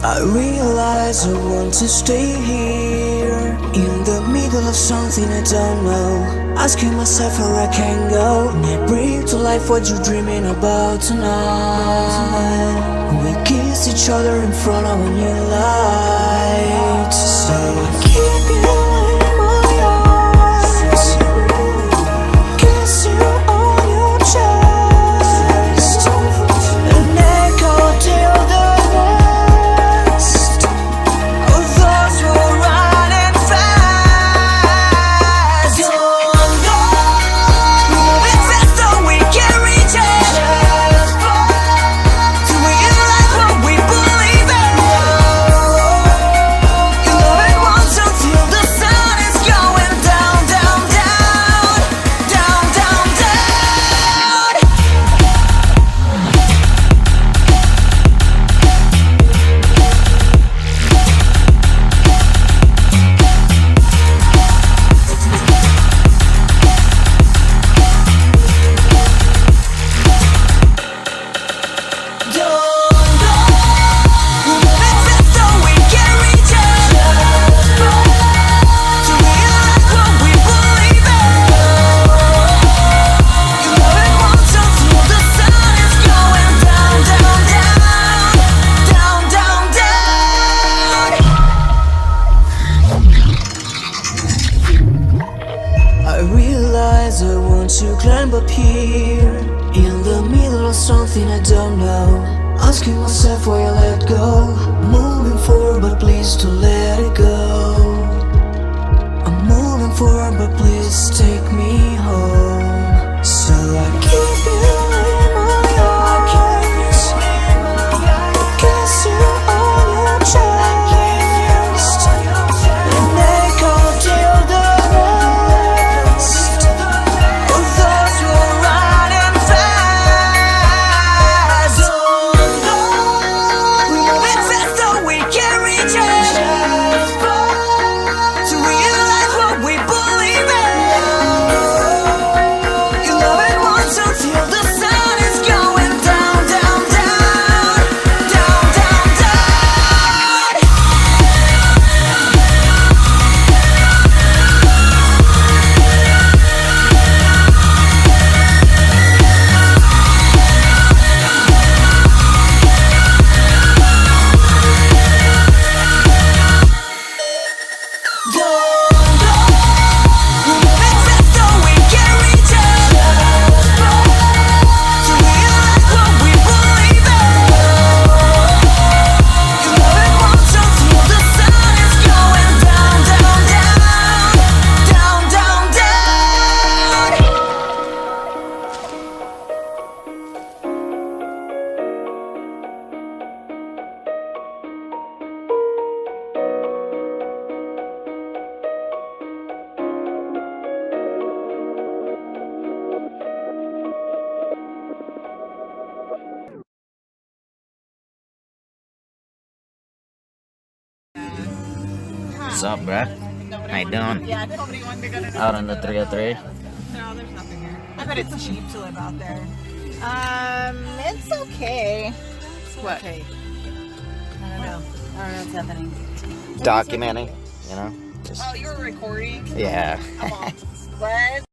I realize I want to stay here in the middle of something I don't know, asking myself where I can go. And I breathe to life what you're dreaming about tonight. We kiss each other in front of a new light. So I keep you in my arms, kiss you on your chest, and echo till the I want to climb up here in the middle of something I don't know, asking myself why I let go. Moving forward but please don't let it go. I'm moving forward but please take me home. So I keep you in my arms, kiss you on your chest, and echo till the What's up, bruh? How you doing? Yeah, nobody wanted to go to Out on the 303? No, there's nothing here. I bet it's cheap to live out there. It's okay. What? Okay. I don't know what's happening. Documenting, you know? Just, Oh, you were recording? yeah. What?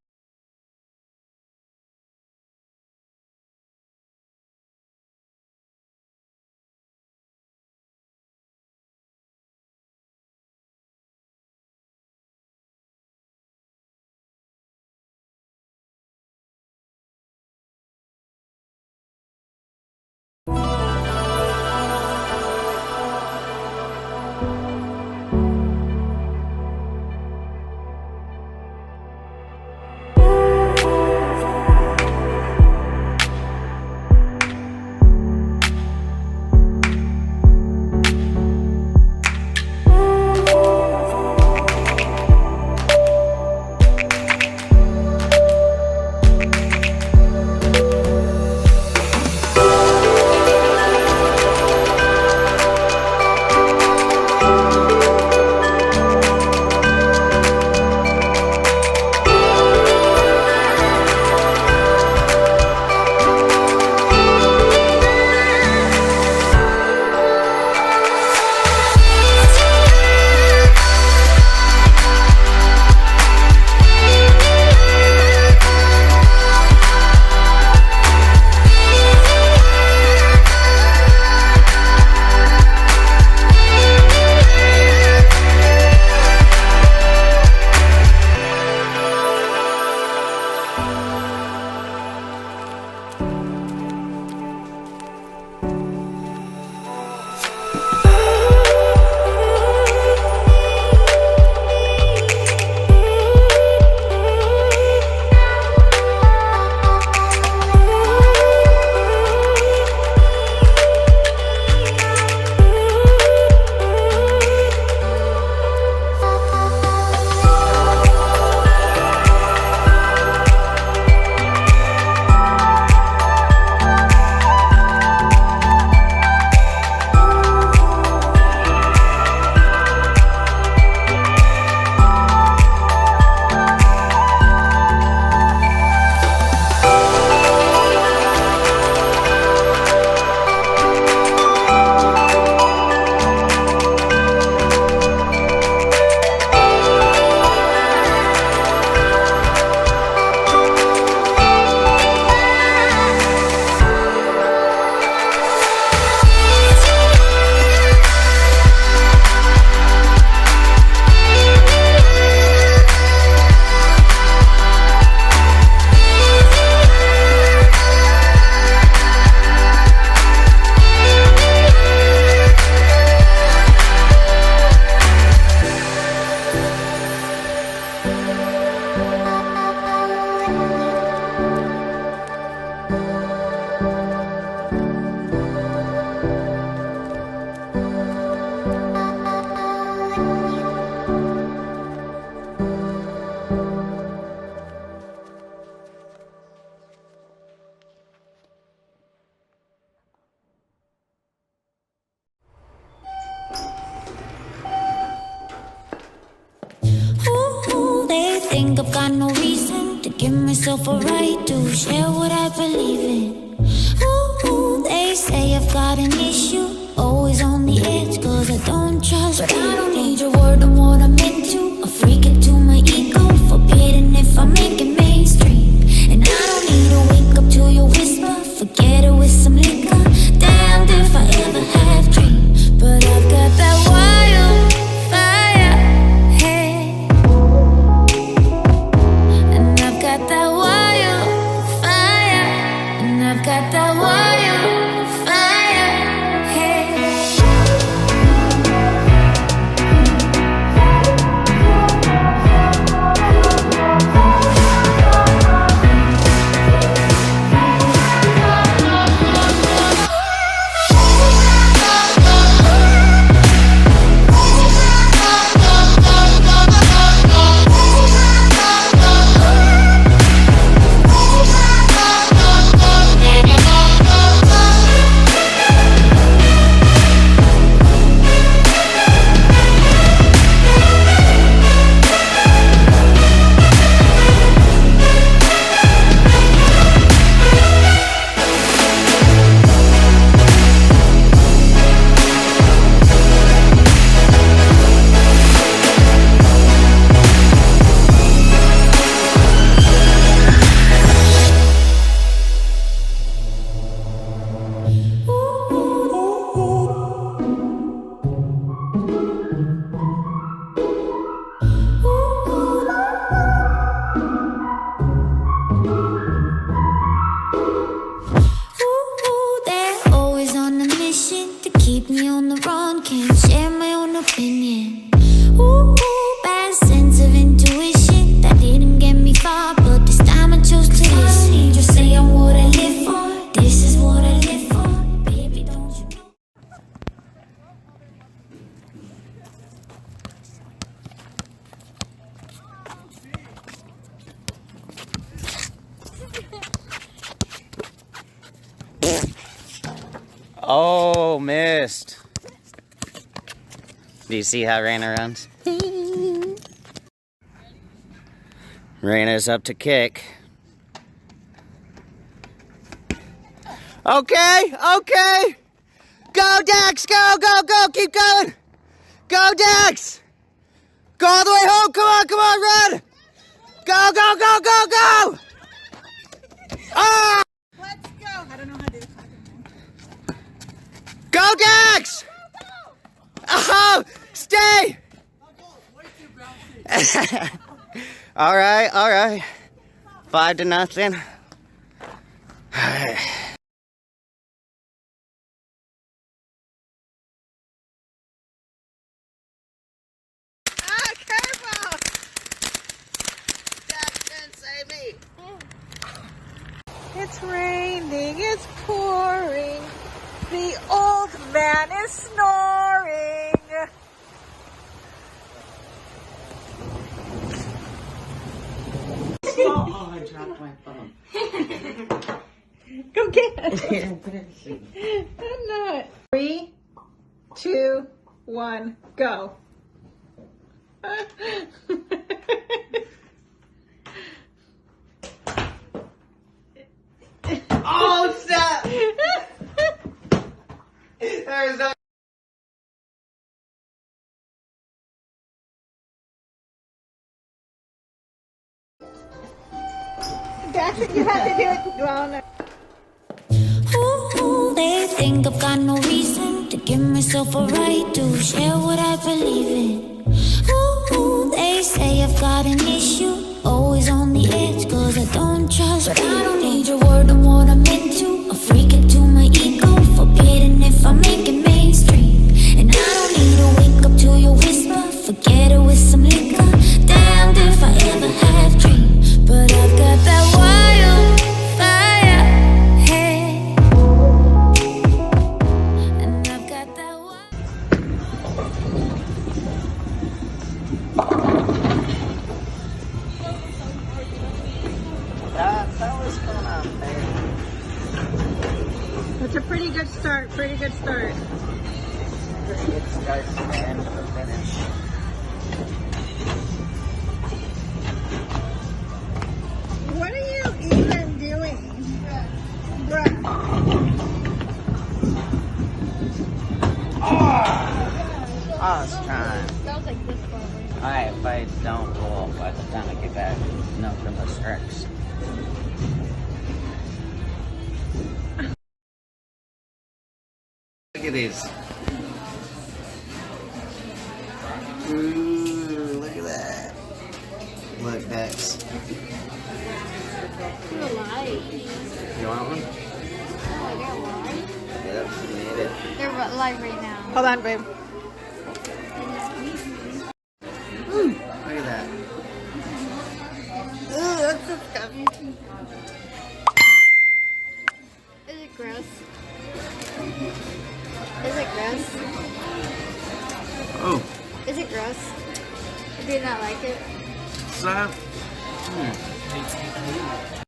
got no reason to give myself a right to share what I believe in. Ooh, they say I've got an issue, always on the edge, cause I don't trust. But I don't need your word on what I'm into. A freak into my ego, forbidden if I make it mainstream. And I don't need to wake up to your whisper, forget it with some liquor. Damned if I ever have dreams, but I've got that wildfire, hey. And I've got that wildfire, and I've got that wildfire, hey. They're always on a mission to keep me on the run. Can't share my own opinion. Ooh, bad sense of intuition that didn't get me far, but this time I chose to listen. Just say I'm what I live for. This is what I live for, baby. Don't you know? Oh, missed. Do you see how Raina runs? Raina's up to kick. Okay, okay. Go, Dax, go, go, go. Keep going. Go, Dax. Go all the way home. Come on, run. Go, go, go, go, go. Ah! Let's go. I don't know how to do the clapping thing. Go, Dax! Oh, stay! All right. 5-0. Careful! Dax can save me. It's raining, it's pouring. The old man is snoring. Oh, I dropped my phone. Go get it. I'm not. 3, 2, 1, go. Oh, snap! There's no... Jackson, you have to do it. Well, no. Ooh, they think I've got no reason to give myself a right to share what I believe in. Ooh, they say I've got an issue, always on the edge, cause I don't trust. But I don't need your word on what I'm into. A freak into my ego, forbidden if I make it mainstream. And I don't need to wake up to your whisper, forget it with some liquor. Damned if I ever have dreams, but I've got that wildfire, hey. And I've got that That was going on there. That's a pretty good start. Pretty good start to the end of the finish. What are you even doing? Bruh. Oh, it's time. That was like this far. Alright, if I don't roll by the time I get back, no criminal strikes. Look at these. Ooh, look at that. Look, Dex. You're alive. You want one? Oh, they're alive. Yep, you made it. They're alive right now. Hold on, babe. Look at that. Ooh, that's disgusting. Is it gross? Is it gross? Oh, Is it gross? Do you not like it? so. How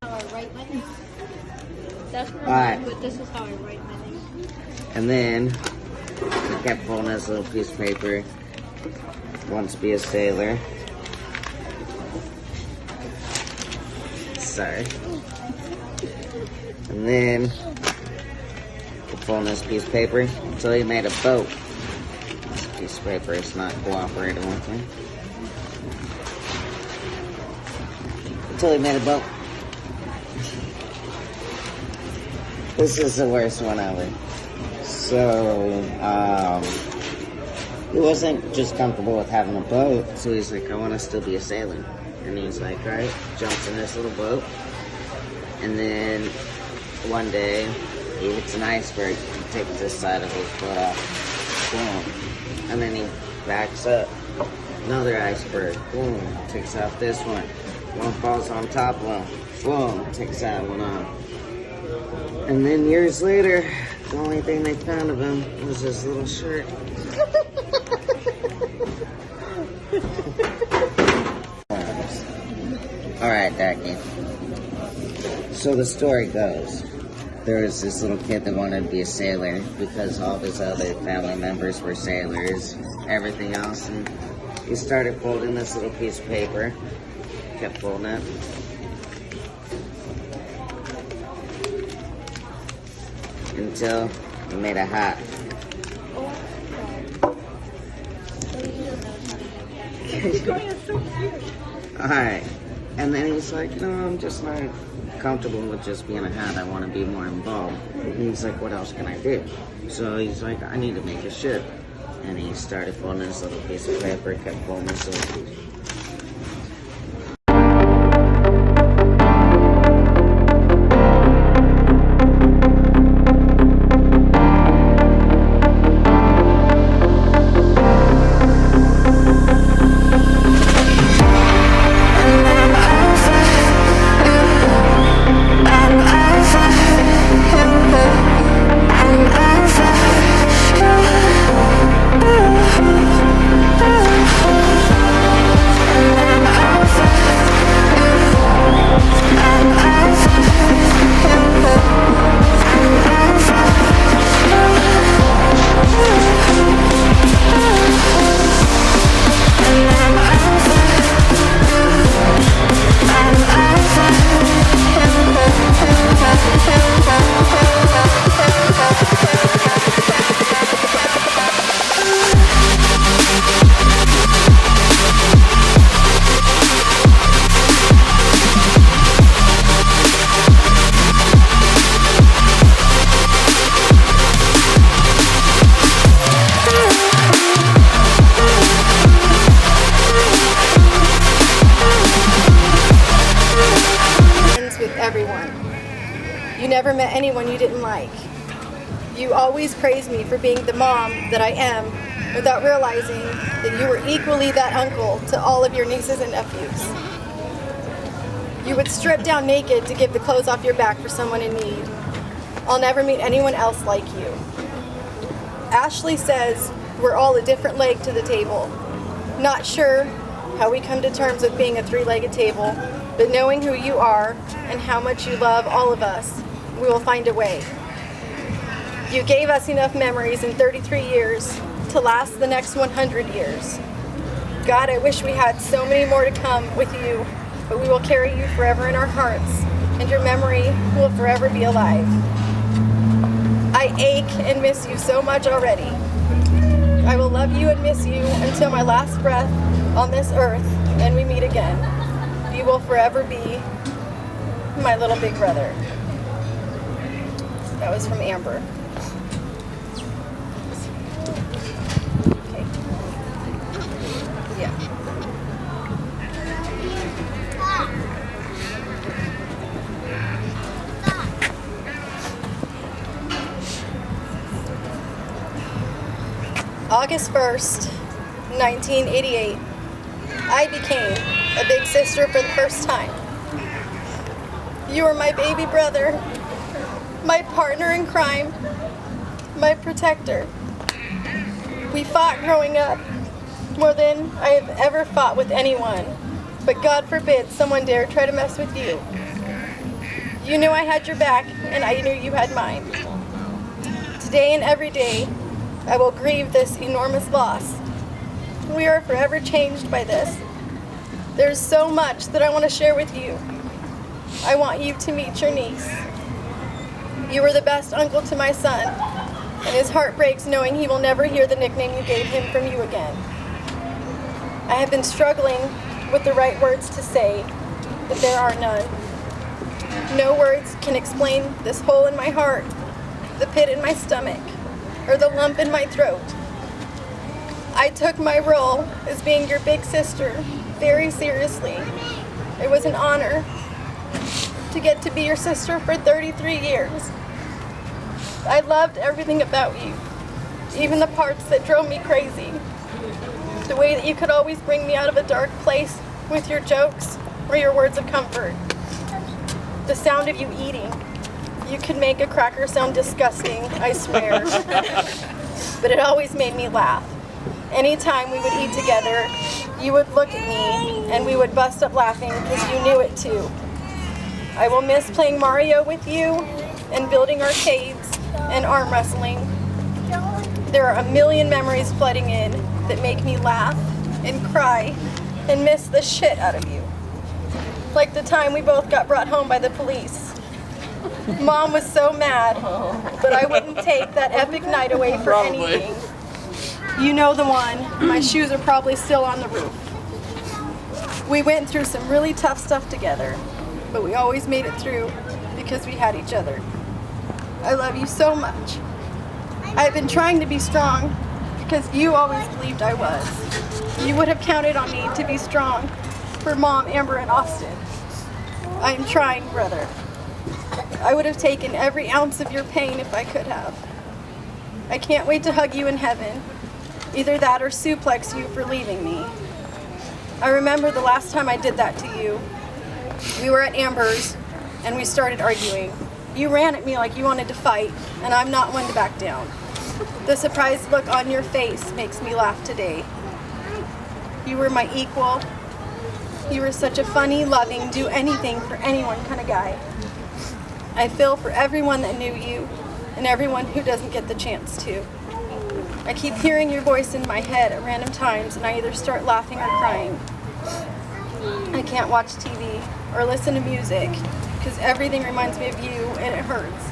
I write my name. That's for Alright. mine, but this is how I write my name. And then I kept pulling this little piece of paper. Wants to be a sailor. Sorry. And then kept pulling this piece of paper until he made a boat. This piece of paper is not cooperating with me. Until he made a boat. This is the worst one ever. So, he wasn't just comfortable with having a boat, so he's like, I want to still be a sailor. And he's like, alright, jumps in this little boat. And then, one day, he hits an iceberg, he takes this side of his boat off, boom. And then he backs up, another iceberg, boom, takes off this one. One falls on top of him, boom, takes that one off. And then years later, the only thing they found of him was his little shirt. Alright, Ducky. So the story goes, there was this little kid that wanted to be a sailor because all of his other family members were sailors, everything else, and he started folding this little piece of paper, kept folding it. Until he made a hat. Alright. And then he's like, no, I'm just not comfortable with just being a hat. I want to be more involved. And he's like, what else can I do? So he's like, I need to make a shirt. And he started folding this little piece of paper, kept folding this little piece. Never met anyone you didn't like. You always praised me for being the mom that I am without realizing that you were equally that uncle to all of your nieces and nephews. You would strip down naked to give the clothes off your back for someone in need. I'll never meet anyone else like you. Ashley says we're all a different leg to the table. Not sure how we come to terms with being a three-legged table, but knowing who you are and how much you love all of us, we will find a way. You gave us enough memories in 33 years to last the next 100 years. God, I wish we had so many more to come with you but we will carry you forever in our hearts, and your memory will forever be alive. I ache and miss you so much already. I will love you and miss you until my last breath on this earth and we meet again. You will forever be my little big brother. That was from Amber. Okay. Yeah. August 1st, 1988, I became a big sister for the first time. You were my baby brother, my partner in crime, my protector. We fought growing up more than I have ever fought with anyone, but God forbid someone dare try to mess with you. You knew I had your back, and I knew you had mine. Today and every day, I will grieve this enormous loss. We are forever changed by this. There's so much that I want to share with you. I want you to meet your niece. You were the best uncle to my son, and his heart breaks knowing he will never hear the nickname you gave him from you again. I have been struggling with the right words to say, but there are none. No words can explain this hole in my heart, the pit in my stomach, or the lump in my throat. I took my role as being your big sister very seriously. It was an honor to get to be your sister for 33 years. I loved everything about you, even the parts that drove me crazy. The way that you could always bring me out of a dark place with your jokes or your words of comfort. The sound of you eating. You could make a cracker sound disgusting, I swear. But it always made me laugh. Anytime we would eat together, you would look at me and we would bust up laughing because you knew it too. I will miss playing Mario with you and building arcades and arm wrestling. There are a million memories flooding in that make me laugh and cry and miss the shit out of you. Like the time we both got brought home by the police. Mom was so mad, but I wouldn't take that epic night away for anything. You know the one. My shoes are probably still on the roof. We went through some really tough stuff together, but we always made it through because we had each other. I love you so much. I've been trying to be strong because you always believed I was. You would have counted on me to be strong for Mom, Amber, and Austin. I am trying, brother. I would have taken every ounce of your pain if I could have. I can't wait to hug you in heaven. Either that or suplex you for leaving me. I remember the last time I did that to you. We were at Amber's and we started arguing. You ran at me like you wanted to fight, and I'm not one to back down. The surprised look on your face makes me laugh today. You were my equal. You were such a funny, loving, do anything for anyone kind of guy. I feel for everyone that knew you and everyone who doesn't get the chance to. I keep hearing your voice in my head at random times and I either start laughing or crying. I can't watch TV or listen to music because everything reminds me of you and it hurts.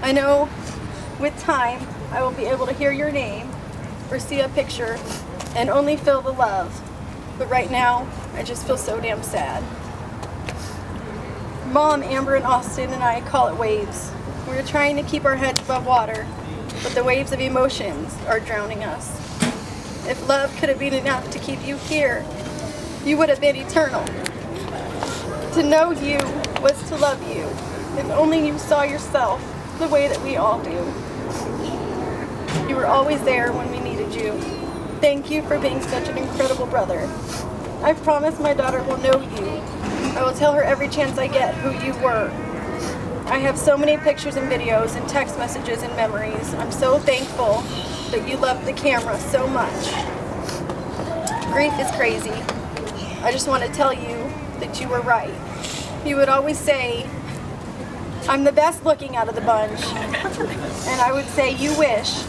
I know with time I will be able to hear your name or see a picture and only feel the love. But right now, I just feel so damn sad. Mom, Amber, and Austin and I call it waves. We're trying to keep our heads above water, but the waves of emotions are drowning us. If love could have been enough to keep you here, you would have been eternal. To know you was to love you. If only you saw yourself the way that we all do. You were always there when we needed you. Thank you for being such an incredible brother. I promise my daughter will know you. I will tell her every chance I get who you were. I have so many pictures and videos and text messages and memories. I'm so thankful that you loved the camera so much. Grief is crazy. I just want to tell you that you were right. You would always say, I'm the best looking out of the bunch. And I would say, you wish.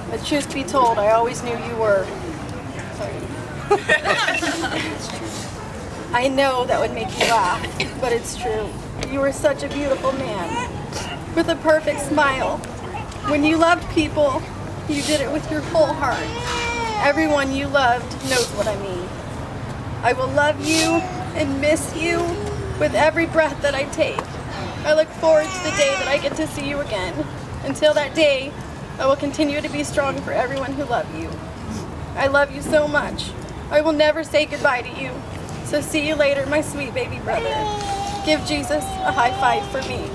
But truth be told, I always knew you were. I know that would make you laugh, but it's true. You were such a beautiful man with a perfect smile. When you loved people, you did it with your whole heart. Everyone you loved knows what I mean. I will love you and miss you with every breath that I take. I look forward to the day that I get to see you again. Until that day, I will continue to be strong for everyone who loves you. I love you so much. I will never say goodbye to you. So see you later, my sweet baby brother. Give Jesus a high five for me.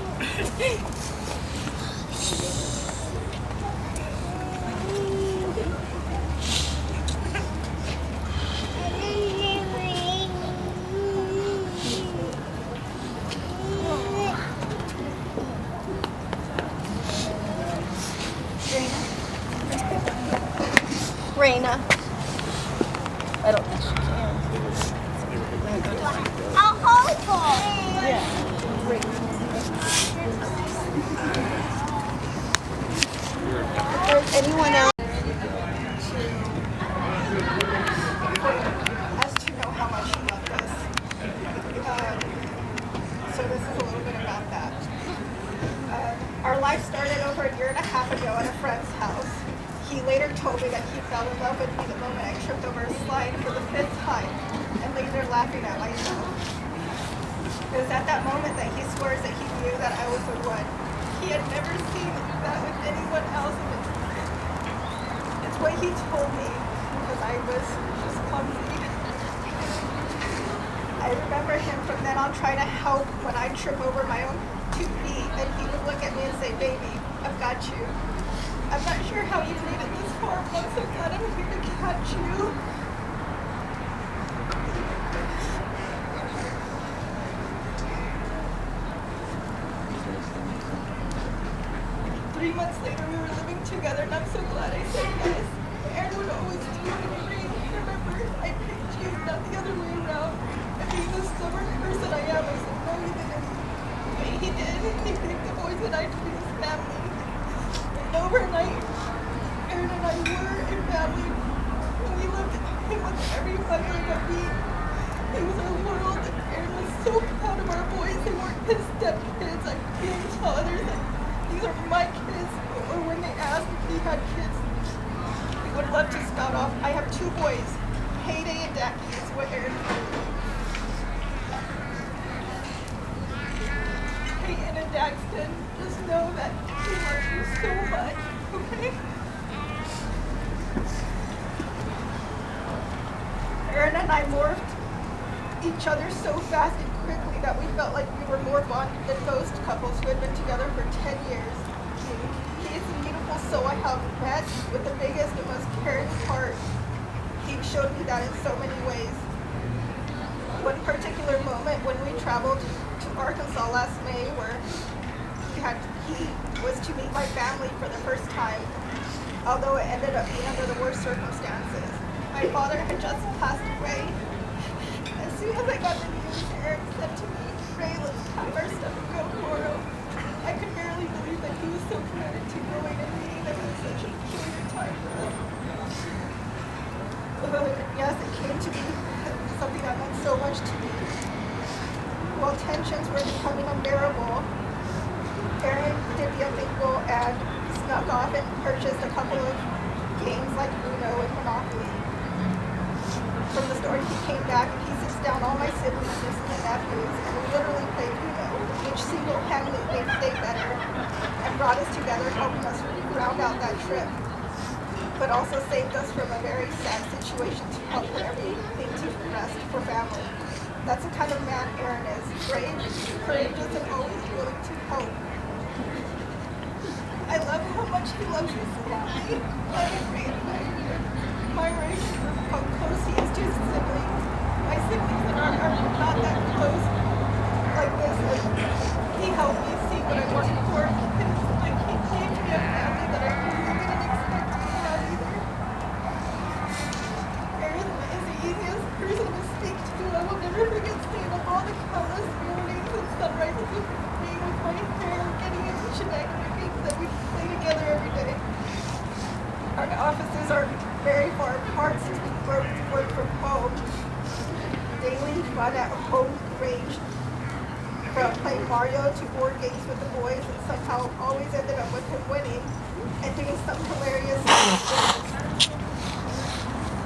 Raina. I don't think she can. I'll hold her. Yeah. If there's anyone else Us to know how much you loved us. So this is a little bit about that. Our life started over a year and a half ago at a friend's house. He later told me that he fell in love with me the moment I tripped over a slide for the 5th time and laid there laughing at myself. It was at that moment that he swears that he knew that I was the one. He had never seen that with anyone else. It's what he told me because I was just clumsy. I remember him from then on trying to help when I trip over my own 2 feet, and he would look at me and say, "Baby, I've got you." I'm not sure how you made it this far, but I'm so glad I'm here to catch you. 3 months later, we were living together, and I'm so glad I said yes. Aaron would always do it for me. Remember, I picked you, not the other way around. And being the stubborn person I am, I said, no, you didn't. But he did. He picked the boys that I to be his family. And overnight, Aaron and I were a family. And we loved him with every fiber of our being. He was our world, and Aaron was so proud of our boys. They weren't his stepkids. I began to tell others that these are my kids, or when they asked if he had kids, we would love to spout off. I have 2 boys, Heyday and Dacky is what Aaron told me. Peyton and Daxton, just know that we love you so much, okay? Aaron and I morphed each other so fast and quickly that we felt like we were more bonded than most couples who had been together for 10 years. He is the beautiful soul I have met with the biggest and most caring heart. He showed me that in so many ways. One particular moment when we traveled to Arkansas last May, where he was to meet my family for the first time, although it ended up being under the worst circumstances. My father had just passed away. As soon as I got the news, Eric said to me, "Ray, let's pack our stuff and go tomorrow." I could barely believe that he was so committed to going and meeting them in such a peculiar time for us. Yes, it came to be something that meant so much to me. While tensions were becoming unbearable, Aaron did the unthinkable and snuck off and purchased a couple of games like Uno and Monopoly. From the store, he came back and he sits down all my siblings, nieces, and nephews, and we literally played Uno, which single-handedly made the day better and brought us together, helping us round out that trip, but also saved us from a very sad situation to help put everything to rest for family. That's the kind of man Aaron is, brave, courageous, and always willing to help. I love how much he loves his family. I agree, and I admire how close he is to his siblings. My siblings and I are not that close like this. He helped me see what I wanted for. And it's like he gave me a family that I really didn't expect to have either. Aaron is the easiest person to speak to. I will never forget staying up all the countless mornings and sunrises with being with my hair, getting into shenanigans that we play together every day. Our offices are very far apart since we both work from home. Daily fun at Mario to board games with the boys and somehow always ended up with him winning and doing some hilarious things.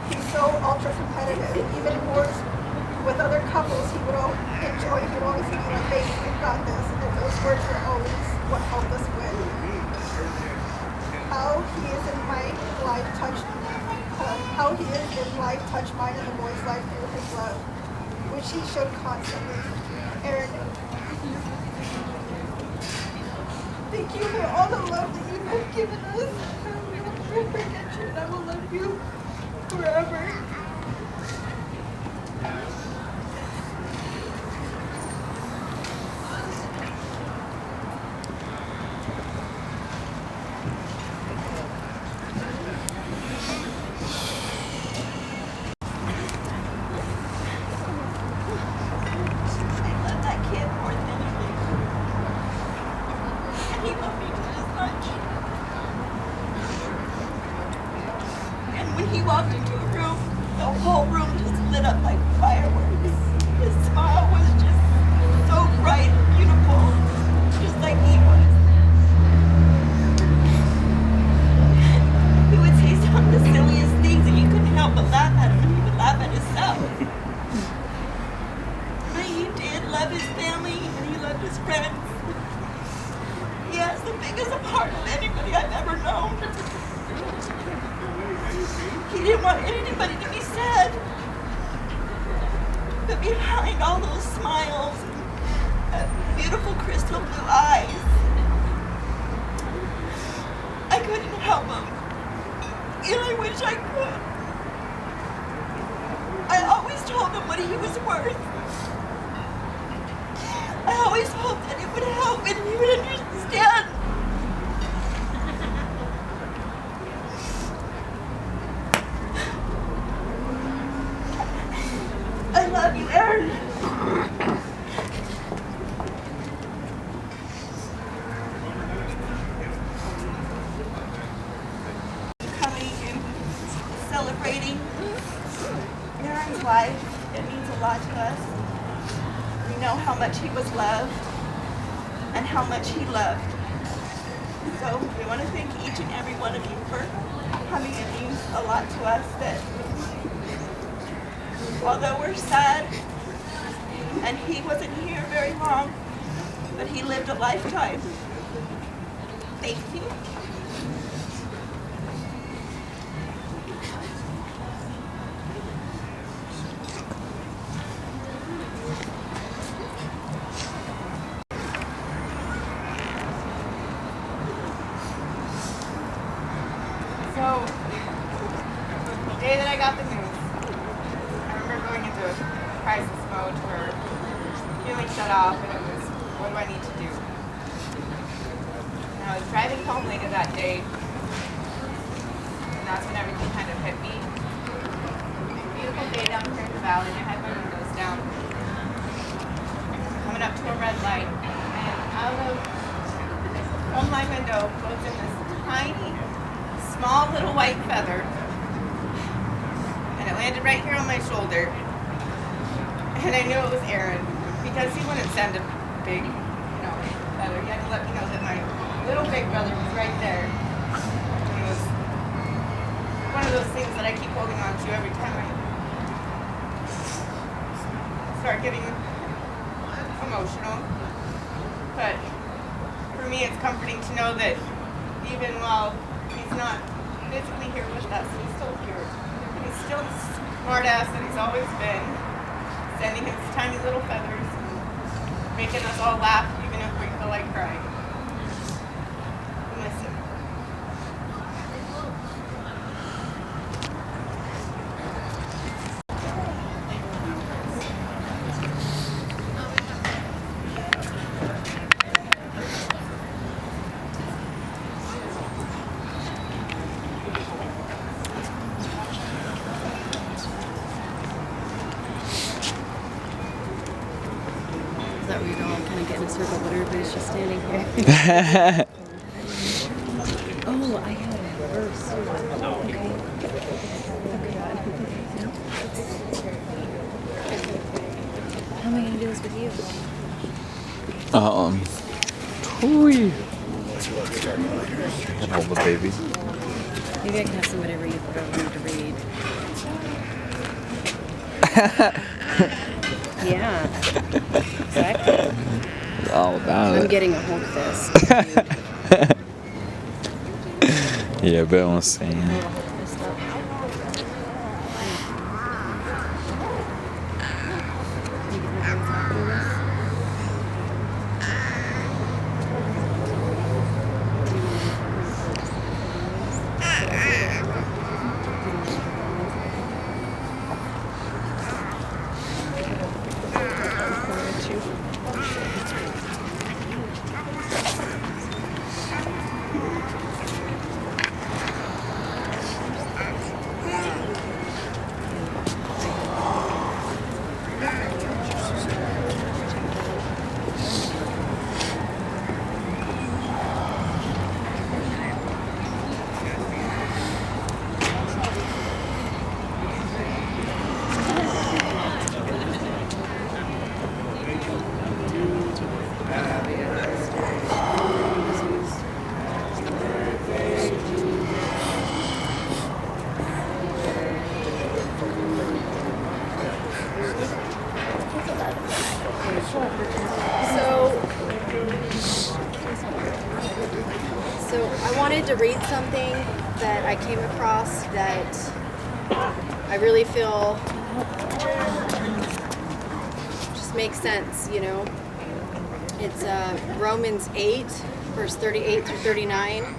He's so ultra competitive. Even in boards with other couples, he would all enjoy. He would always be like, "Hey, we've got this," and those words were always what helped us win. How he is in mine and the boy's life through his love, which he showed constantly. Aaron, thank you for all the love that you have given us. We will never forget you, and I will love you forever. He walked into a room, the whole room just lit up like fireworks. His smile was just so bright and beautiful, just like he was. He would say some of the silliest things and you couldn't help but laugh at him, and he would laugh at himself. But he did love his family and he loved his friends. He has the biggest heart of anybody I've ever known. He didn't want anybody to be sad. But behind all those smiles and beautiful crystal blue eyes, I couldn't help him. And I wish I could. I always told him what he was worth. I always hoped that it would help and he would understand. I love you, Aaron. Coming and celebrating Aaron's life, it means a lot to us. We know how much he was loved and how much he loved. So we want to thank each and every one of you for coming. It means a lot to us that although we're sad, and he wasn't here very long, but he lived a lifetime. Thank you. So, the day that I got the news, going into a crisis mode where feeling shut off, and it was, what do I need to do? And I was driving home later that day, and that's when everything kind of hit me. Beautiful day down here in the valley, and I had my windows down. Coming up to a red light, and from my window floats in this tiny, small little white feather. It landed right here on my shoulder, and I knew it was Aaron because he wouldn't send a big, feather. He had to let me know that my little big brother was right there. It was one of those things that I keep holding on to every time I start getting emotional. But for me, it's comforting to know that even while he's not physically here with us, he's still here. He's still the smartass that he's always been, sending his tiny little feathers, and making us all laugh even if we feel like crying. I miss him. Is that where you're going? Kind of get in a circle, but everybody's just standing here. Oh, I had a verse. Okay. How am I going to do this with you? Hooey. Can hold the baby. Maybe I can have some whatever you prefer to read. Yeah. Exactly. Oh, damn. I'm getting a Hulk fist. Yeah, bet I'm saying. So I wanted to read something that I came across that I really feel just makes sense, you know. It's Romans 8, verse 38 through 39.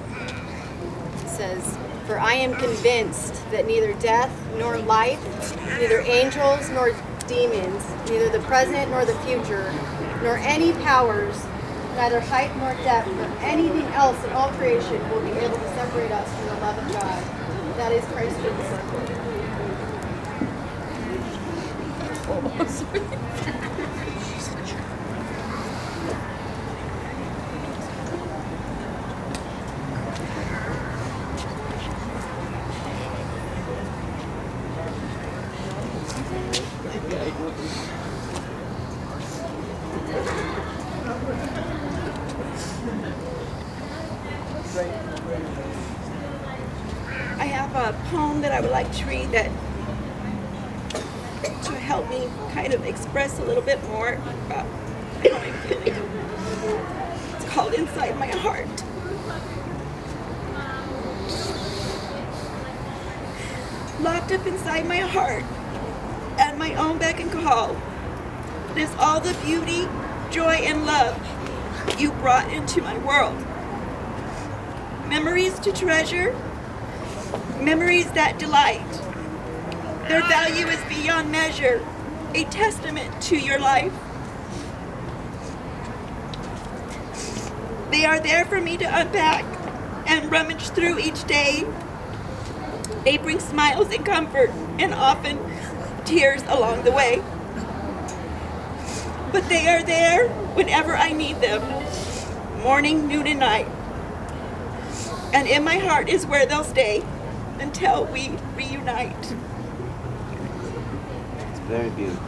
It says, "For I am convinced that neither death nor life, neither angels nor demons, neither the present nor the future, nor any powers, neither height nor depth, nor anything else in all creation will be able to separate us from the love of God. That is Christ Jesus." I have a poem that I would like to read that to help me kind of express a little bit more about how I'm feeling. It's called Inside My Heart. Locked up inside my heart, at my own beck and call, is all the beauty, joy, and love you brought into my world. Memories to treasure, memories that delight. Their value is beyond measure, a testament to your life. They are there for me to unpack and rummage through each day. They bring smiles and comfort, and often tears along the way. But they are there whenever I need them, morning, noon, and night. And in my heart is where they'll stay until we reunite. It's very beautiful.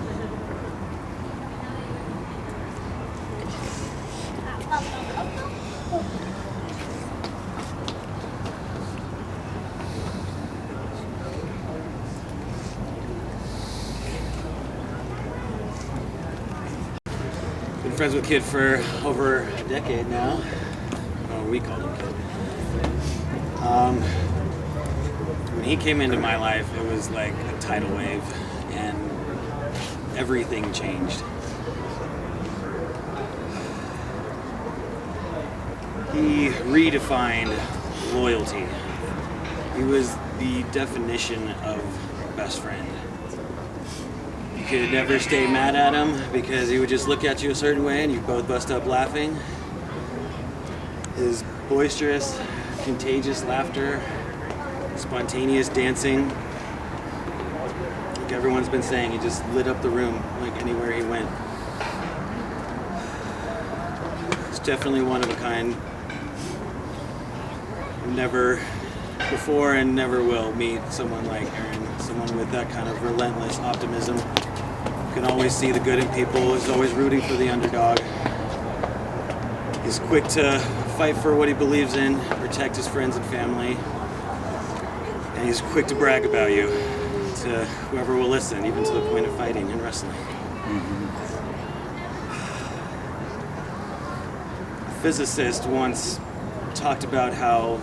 Been friends with Kid for over a decade now. Oh, we call him Kid. When he came into my life, it was like a tidal wave, and everything changed. He redefined loyalty. He was the definition of best friend. You could never stay mad at him because he would just look at you a certain way and you both bust up laughing. His boisterous, contagious laughter, spontaneous dancing, like everyone's been saying, he just lit up the room like anywhere he went. He's definitely one of a kind. Never before and never will meet someone like Aaron, someone with that kind of relentless optimism. Can always see the good in people, is always rooting for the underdog. He's quick to fight for what he believes in, protect his friends and family. And he's quick to brag about you to whoever will listen, even to the point of fighting and wrestling. A physicist once talked about how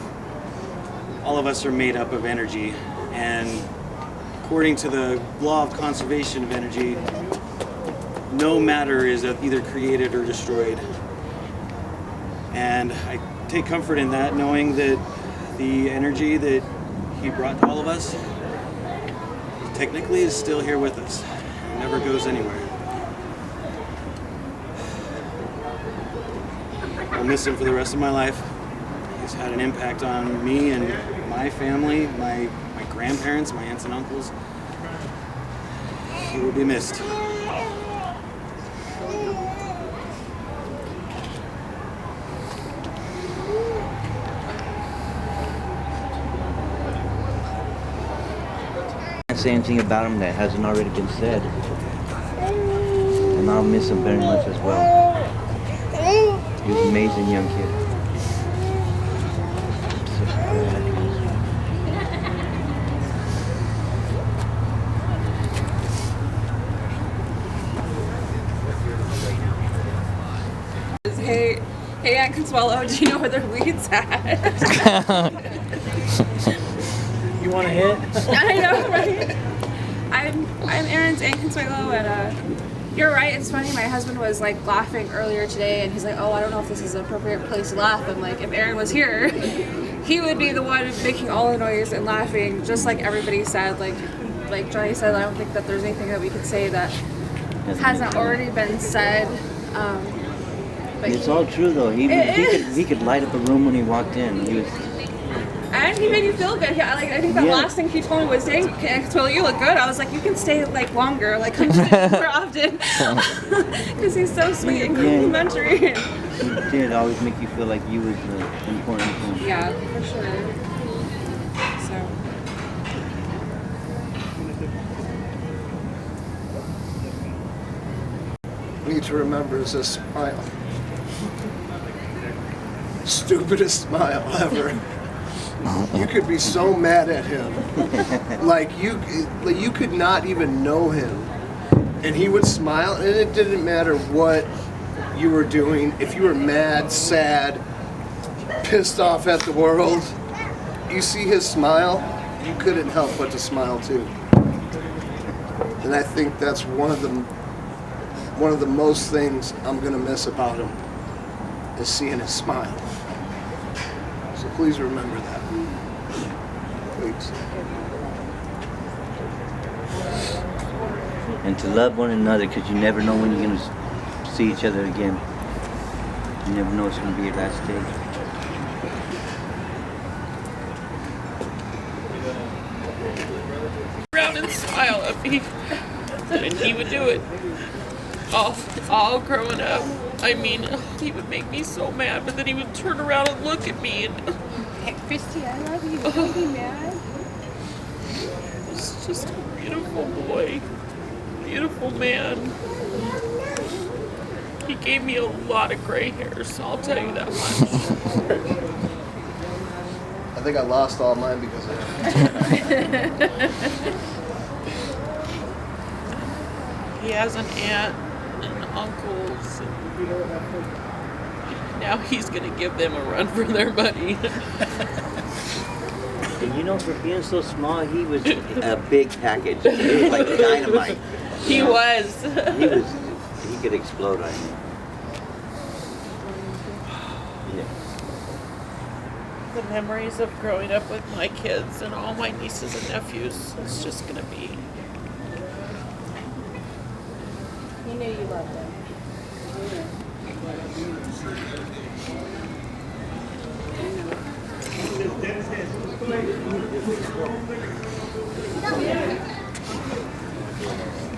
all of us are made up of energy, and according to the law of conservation of energy, no matter is either created or destroyed. And I take comfort in that, knowing that the energy that he brought to all of us technically is still here with us. It never goes anywhere. I'll miss him for the rest of my life. He's had an impact on me and my family, my grandparents, my aunts and uncles. He will be missed. Say anything about him that hasn't already been said, and I'll miss him very much as well. He was an amazing young kid. I'm so glad he was. Hey, Aunt Consuelo, do you know where their weed's at? You want to hit? I know, right? I'm Aaron's Aunt Consuelo, and you're right. It's funny. My husband was like laughing earlier today, and he's like, "Oh, I don't know if this is an appropriate place to laugh." I'm like, if Aaron was here, he would be the one making all the noise and laughing, just like everybody said. Like Johnny said, I don't think that there's anything that we could say that hasn't already been said. But it's all true though. He could light up a room when he walked in. He was. And he made you feel good. Yeah, like I think the last thing he told me was, "Dang, Consuelo, you look good." I was like, "You can stay like longer, like come more often," because he's so sweet and complimentary. He did always make you feel like you was important to him. Yeah, for sure. So. We need to remember is this smile. Stupidest smile ever. You could be so mad at him, like you could not even know him, and he would smile, and it didn't matter what you were doing. If you were mad, sad, pissed off at the world, you see his smile, you couldn't help but to smile too. And I think that's one of the most things I'm gonna miss about him is seeing his smile. So please remember that. Please. And to love one another, because you never know when you're going to see each other again. You never know it's going to be your last day. Around and smile at me, and he would do it all growing up. I mean, he would make me so mad, but then he would turn around and look at me and, Hey, Christy, I love you. Don't be mad. he's just a beautiful boy, beautiful man. He gave me a lot of gray hairs, I'll tell you that much. I think I lost all mine because of him. He has an aunt and uncles, and now he's gonna give them a run for their money. And you know, for being so small, he was a big package. He was like dynamite. He was. He could explode on you. Yeah. The memories of growing up with my kids and all my nieces and nephews, it's just gonna be. You knew you loved him.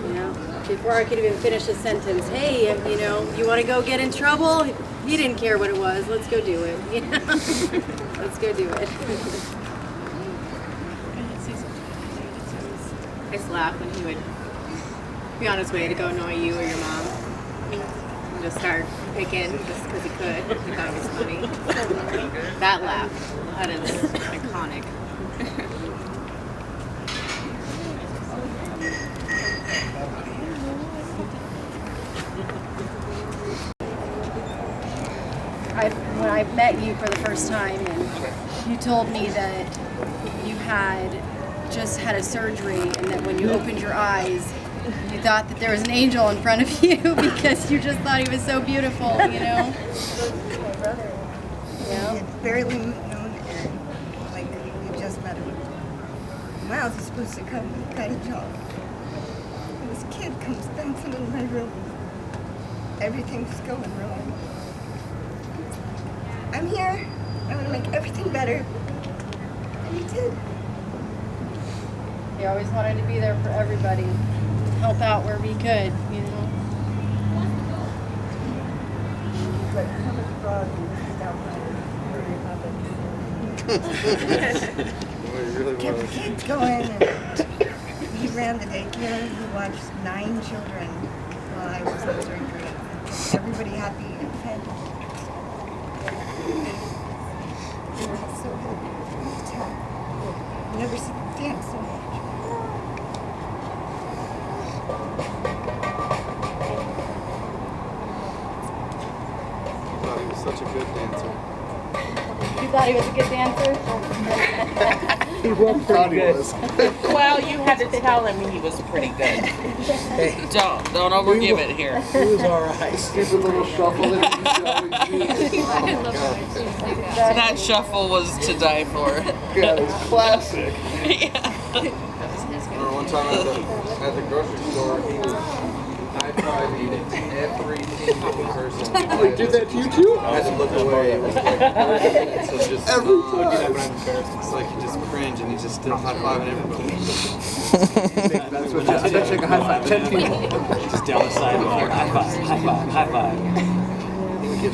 You know, before I could even finish a sentence, hey, you know, you want to go get in trouble? He didn't care what it was. Let's go do it. You know? Let's go do it. I just laugh when he would be on his way to go annoy you or your mom. and just start picking just because he could. He thought it was funny. That laugh, that is iconic. When I met you for the first time and you told me that you had just had a surgery and that when you opened your eyes you thought that there was an angel in front of you because you just thought he was so beautiful, you know? My brother. Yeah. He had barely known Aaron. Like, we just met him. Miles is supposed to come and cut a job. And this kid comes bouncing in my room. Everything's going wrong. I'm here. I'm gonna make everything better. And he did. He always wanted to be there for everybody, help out where we could, you know? But how much fraud kept the kids going, and he ran the daycare. He watched 9 children while I was in surgery. Kept everybody happy and fed. He was so happy. I've never seen him dance so much. He was such a good dancer. You thought he was a good dancer? He was pretty good. Well, you had to tell him he was pretty good. Don't overgive it here. He was alright. Stupid little shuffle that he used to always do. That shuffle was to die for. Yeah, it was classic. Remember one time at the grocery store, he was high-fiving every single person. Oh, he did that to you too? I had to look away. It was like 30 minutes of just it's like you just cringe and he's just still high-fiving everybody. That's what I bet you I can high-five 10 people. Just down the sidewalk. High five, high five, high five.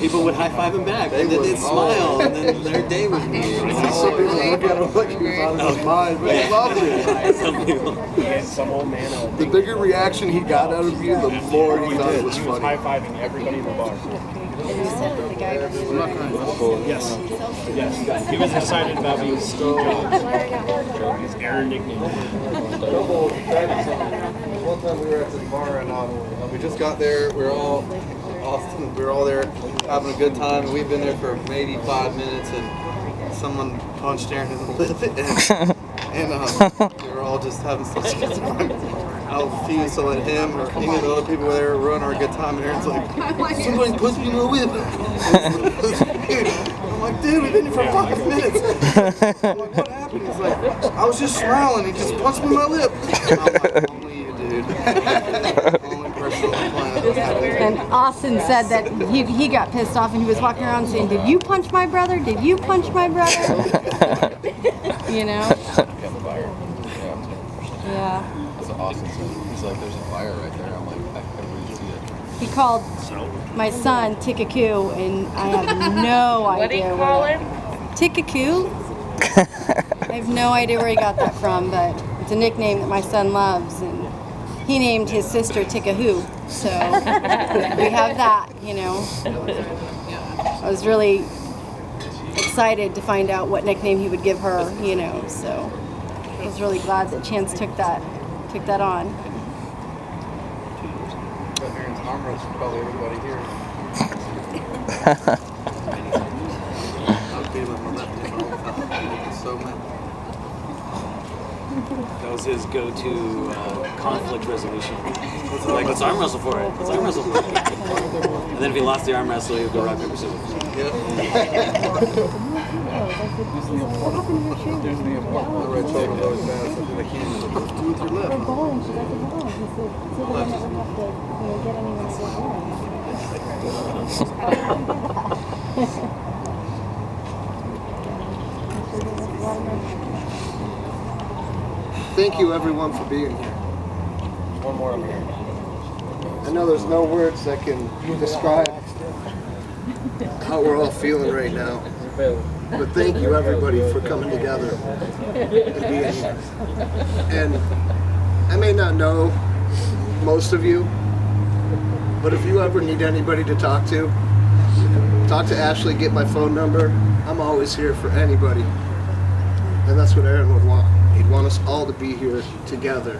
People would high five him back, and then they'd smile, and then their day was weird. Some people look at him like he was out of his mind, but it's lovely. Some old man. The bigger reaction he got out of you, the more he thought it was funny. High-fiving everybody in the bar. Yes. Yes. He was excited about being Steve Jobs. His Aaron nickname. One time we were at the bar and we just got there. We were all there having a good time. And we've been there for maybe 5 minutes, and someone punched Aaron in the lip, and we were all just having such a good time. I refused to let him or any of the other people there ruin our good time. And Aaron's like, somebody punched me in the lip. I'm like, dude, we've been here for 5 minutes. I'm like, what happened? He's like, I was just smiling. He just punched me in my lip. And I'm like, only you, dude. Only person on the planet that happened. And Austin said that he got pissed off and he was walking around saying, "Did you punch my brother? Did you punch my brother?" You know? Yeah. That's awesome. He's like, there's a fire right there. I'm like, I really see it. He called my son Tickacoo, and I have no idea. What do you call him? Tickacoo? I have no idea where he got that from, but it's a nickname that my son loves, and he named his sister Tickahoo, so we have that, you know. I was really excited to find out what nickname he would give her, you know, so I was really glad that Chance took that on. Aaron's arm roast for probably everybody here. I'm feeling my left hand all the time. So mad. That was his go-to conflict resolution. Like, let's arm wrestle for it. Let's arm wrestle for it. And then if he lost the arm wrestle, he would go rock, paper, scissors. Yep. There's the important. My right shoulder always bad. Something like him. Do with your left. Thank you, everyone, for being here. One more over here. I know there's no words that can describe how we're all feeling right now. But thank you, everybody, for coming together and being here. And I may not know most of you, But if you ever need anybody to talk to Ashley, get my phone number. I'm always here for anybody. And that's what Aaron would want. He'd want us all to be here together.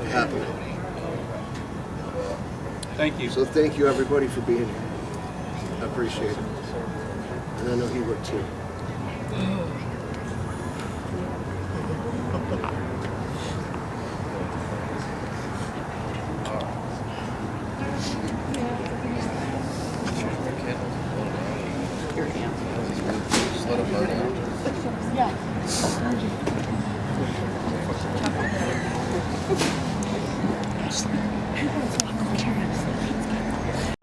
Happy. Thank you. So thank you everybody for being here. I appreciate it. And I know he would too.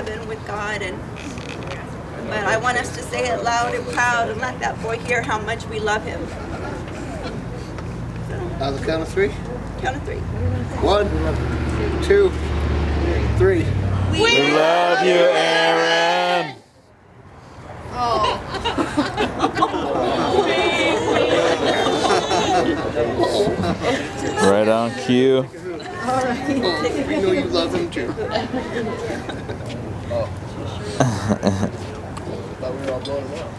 Been with God, but I want us to say it loud and proud and let that boy hear how much we love him. On the count of three? Count of three. 1, 2, 3. We love you, Aaron. Right on cue. All right. We know you love him too. Thought we were all blowing him up.